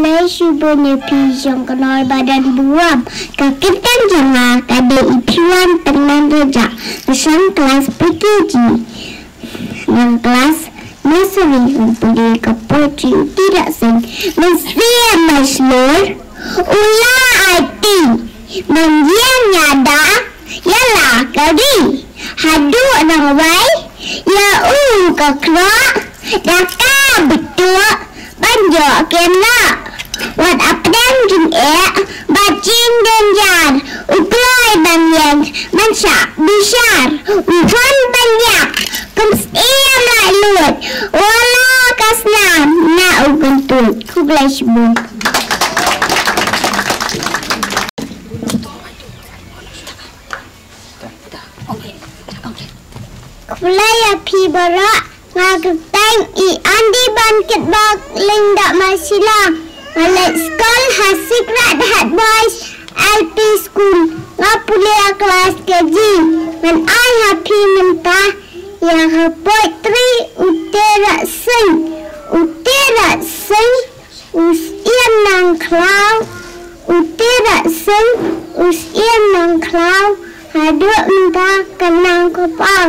Flash punya pisang kenal badan buam. Kakitan jangan kada itiwan tenang saja. Kesan kelas PKG. Yang kelas nursery mempunyai kepoci tidak sing. Mesti maslur. Ulah hati. Menjian ada. Yalah kadi. Hadu orang baik. Ya kakrak. Daka betul. Banjok kena. Wat apdan jin bacing dan jar. Ukloi banyak. Mansak besar. Ufan banyak. Kumstiam lalut. Wala kasnam. Na uguntut. Kuglash bun. Kulaya pi barak ngagtang I andi bangkit bak linda masila malak school hasikrat hat boys LP school ngapulia kelas keji when I happy minta yang poetry utera sing usian nang klau utera sing usian nang klau haduk minta kenang kopal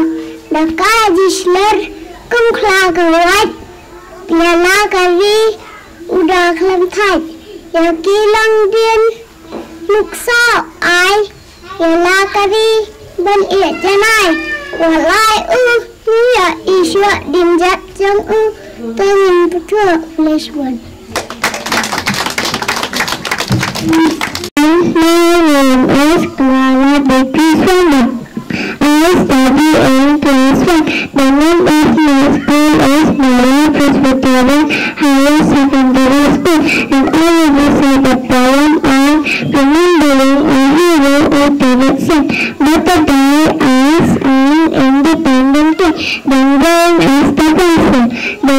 Daka jisler kum kelagawat Piala kari udah kelentai Ya kilang din Nuksa ai Piala kari ban iya janai Walai Nuya iswa dimjat jang Tengin betul flash one My name is Clara Bepi I study in class 1. The name of my school is Maria Presbyterian Higher Secondary School, and I will recite the poem on remembering a hero or direction. But the day as an independent king, then going as the person. The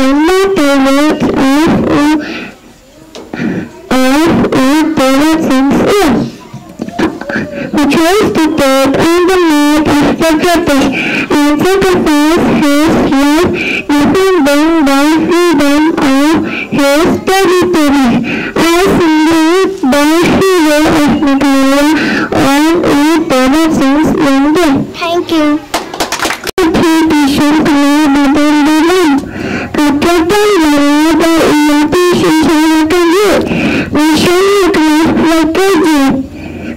words of directions is who chose to take on the night of the British and sacrifice his life, defending the freedom of his territory. I salute the hero of Nigeria on all directions London. Thank you. Petition Canada Bandam. Kapatan Canada Invitation Canada Youth. Mission Class Project.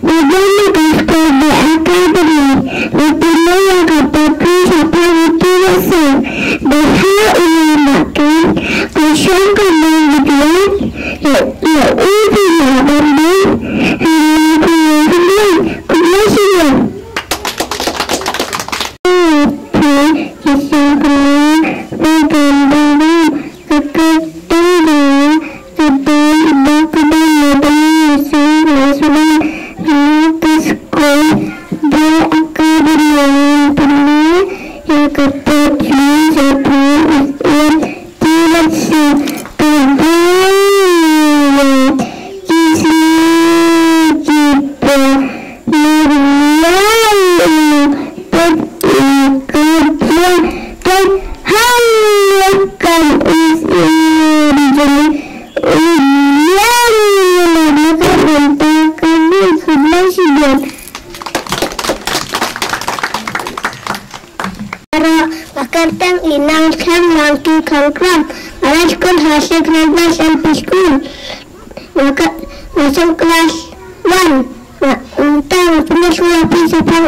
Bagaimana kepada akademi Bertemu yang kapatku sampai itu rasa Bahwa ia makan Kosong kembang dibuat Ya uji lah banding Hari kuih kembang Kumasian Kisah kembang Berkembang Keketang Kata ibu kembang Lebih Sudah Atas kau berakademi yang pernah yang kepatnya sebuah yang tidak sekembali isi kita meriah berikutnya dan halakan isi dijadi Makartang inang kan langki kangkram Alas kun hasil kelas LP school Masuk kelas 1 Untang punya suapi sepang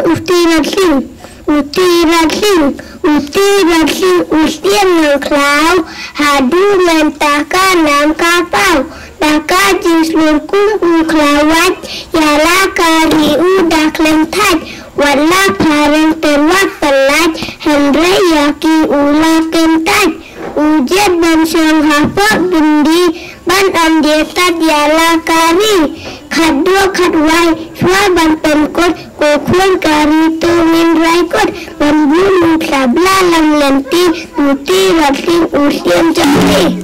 Ustian ng klau Hadu mentahkan nam kapau Daka jislurkung uklawat Yala kari udah kelentat Wala parang terwak pelat Hendra yaki ula kentat Ujian bansang hafak bendi Ban amjetat yala kari Kadua kadwai Swa ban penkot Kukuan kari tumin raikot Membulu sabla lam lenti Muti raksing usian jemli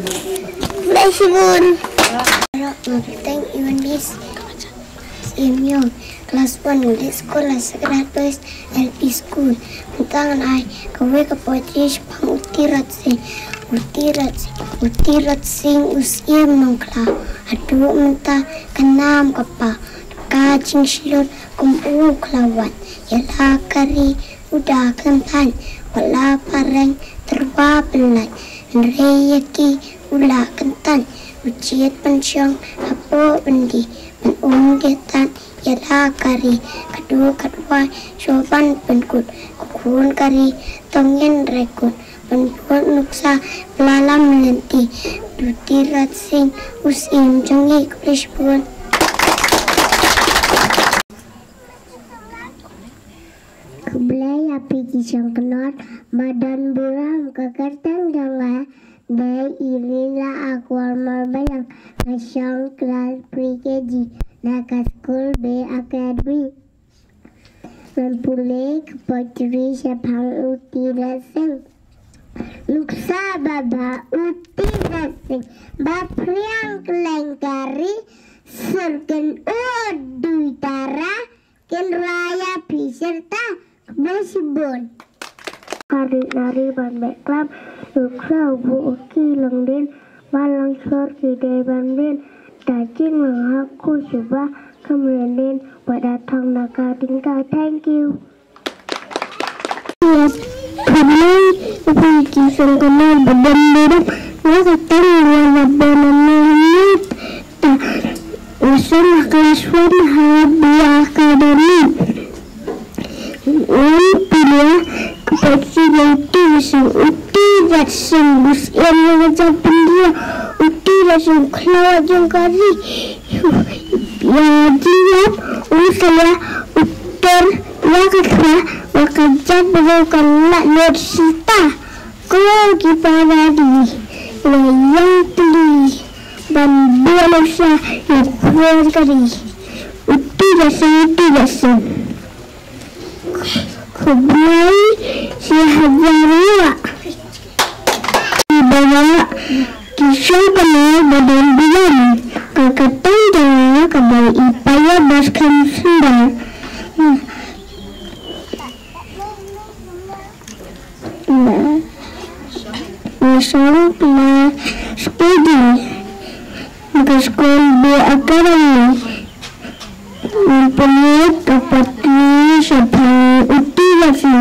Flashibun Thank you Miss Simyon Kelas 1 di sekolah Segera Boys LP School. Tangan ai kawe ke poetry pang utirat si utirat sing usim nongkla adu menta kanam kapa kacing silot kumu klawan yala kari udah kentan wala pareng terba belai reyaki ula kentan uciet pensyong apo bendi penunggetan yala kari kedua sopan penkut kukun kari tongen rekut penpun nuksa pelalam lenti dutirat sing usim jongi kulis pun. Keblai api kisang kenot badan buram kekertan jangga day irilah aku marbayang nasyang kelas pre-KG naka school B academy Rampule kepotri sepang utirat sing nuksa baba utirat sing bapriang kelengkari sergen duitara ken raya piserta besibon kari nari ban beklam nuksa bu uki lengden balang sor kide bandin dajing mengaku coba kemudian pada tang naga tinggal. Thank you. Yes, kami pergi sengkena badan merah, masa tanggal badan merah. Usul kelas one habis akademi. Pilih kepada itu sing uti jasing bus yang mengajar pendia uti jasing keluar jengkari. Ya dia usaha uter wakakra wakajat bukan nak nersita kau kipada di yang teli dan dua nusa yang keluar kari uti jasing keblai si hajarua dibawa kisah kenal badan bulan kakatan jangan kembali ipaya baskan sendal Nasional kelas studi ke sekolah B akademi mempunyai dapat sepuluh utilasi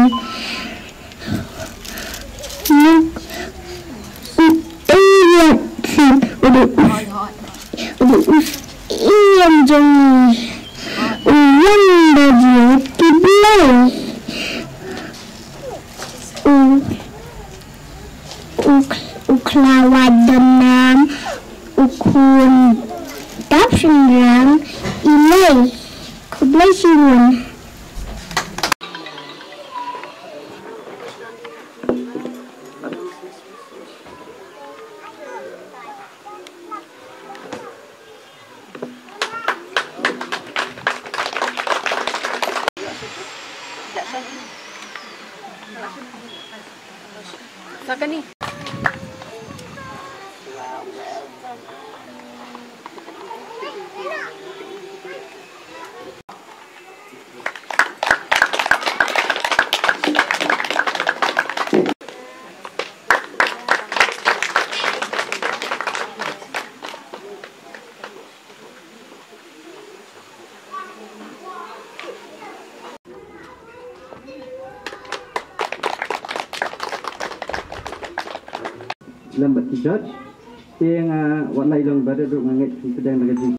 Iyan jangi uyan baju kiblai uklawat denam ukun tap sendrang ilai kiblai siwun. Saka ni. Lambat kijaj yang warna hilang pada duk ngangit sedang magaji.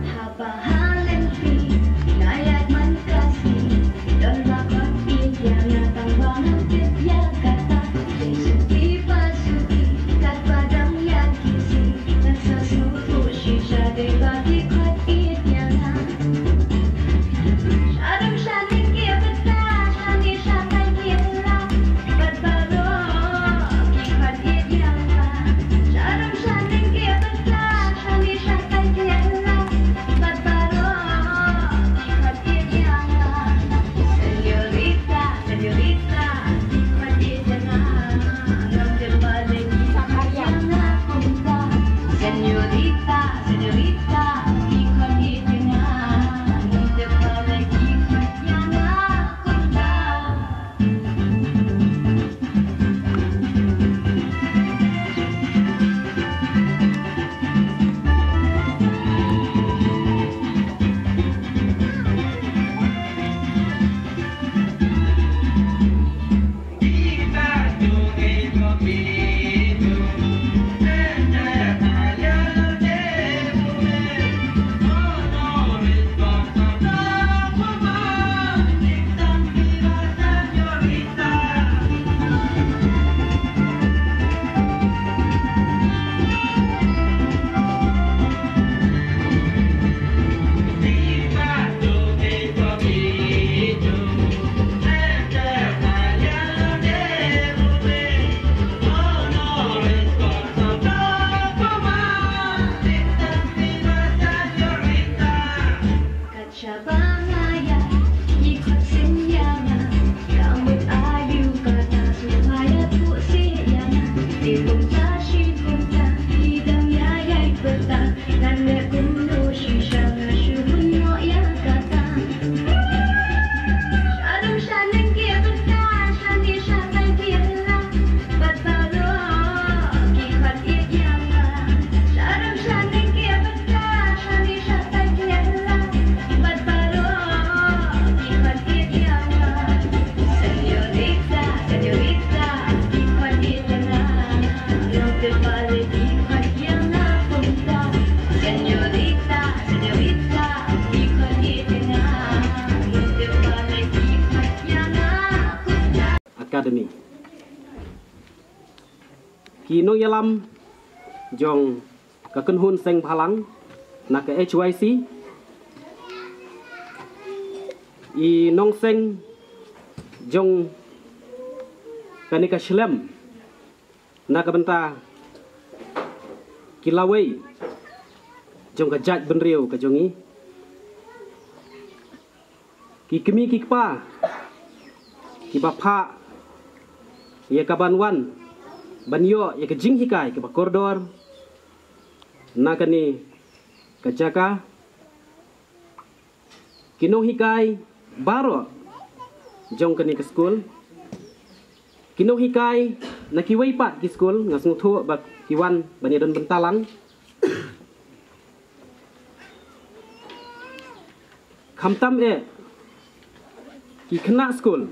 Habahalan nayak man kasih Academy. Ki nong yalam jong ka kunhun seng phalang na ka HYC I nong seng jong kanika shlem na ka benta kilawai jong ka jaj benriu ka jongi ki kemi ki pa ki bapa ya ka banwan banyo ya ka jing hikai ka koridor na kani ka jaka kinong hikai baro jong kani ka school kinong hikai na kiwai pat ki school ngasung thu ba kiwan bani don bentalang khamtam ki khna school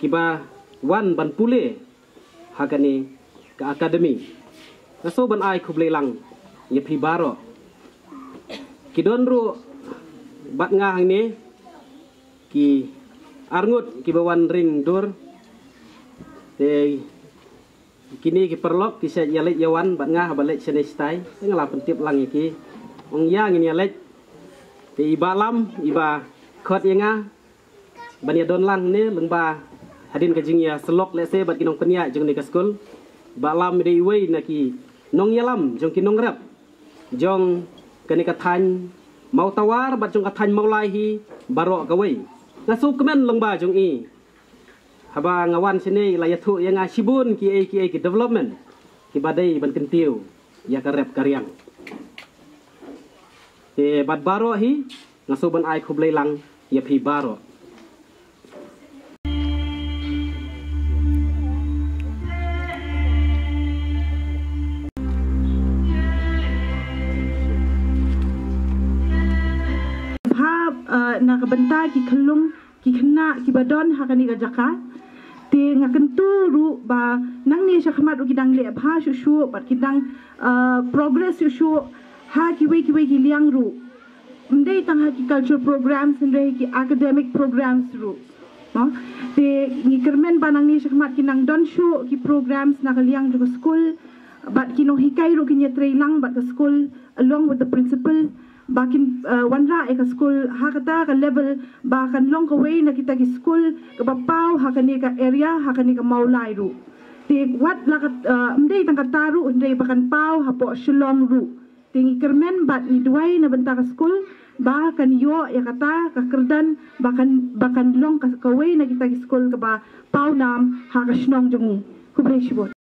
kiba wan ban pule hakani ka academy naso ban ai khuble lang ye phi baro kidon ru bat nga hang ne ki arngut ki bawan ring dur te kini ki perlok ki se yalet yawan bat nga balek sene stai ngala pentip lang iki ong yang ini yalet te iba lam iba khot yenga bania don lang ne lengba hadin ka jingya selok lese bat kinong penia jong ni ka school ba lam de wei na ki nong yalam jong kinong rap jong kani ka than mau tawar bat jong ka than mau lai hi baro ka wei ngasu kemen lengba jong I haba ngawan sini layathu yang shibun ki development ki badai ban kentiu ya ka rap karyang te bat baro hi ngasu ban ai khublei lang ya phi baro nakabenta ki khalung ki khna ki badon hakani ga jaka te ngakentu ru ba nang ni shakmat ru kidang le bha shu shu bat kidang progress shu ha ki we ki liang ru mdei tang ha ki cultural programs ndei ki academic programs ru no te ni kermen banang ni shakmat ki nang don shu ki programs na liang ju school bat ki no hikai ru ki nyetrei lang bat ka school along with the principal bakin wanra eka school hakata ka level bakan long ka way na kita ki school ka bapaw hakani ka area hakani ka maulai ru te wat lakat mdei tang kataru ndei bakan paw hapo shulong ru tingi kermen bat ni duai na benta ka school ba kan yo ya kata ka kerdan bakan long ka way na kita ki school ka ba paw nam ha ka shnong jongi kubre shibot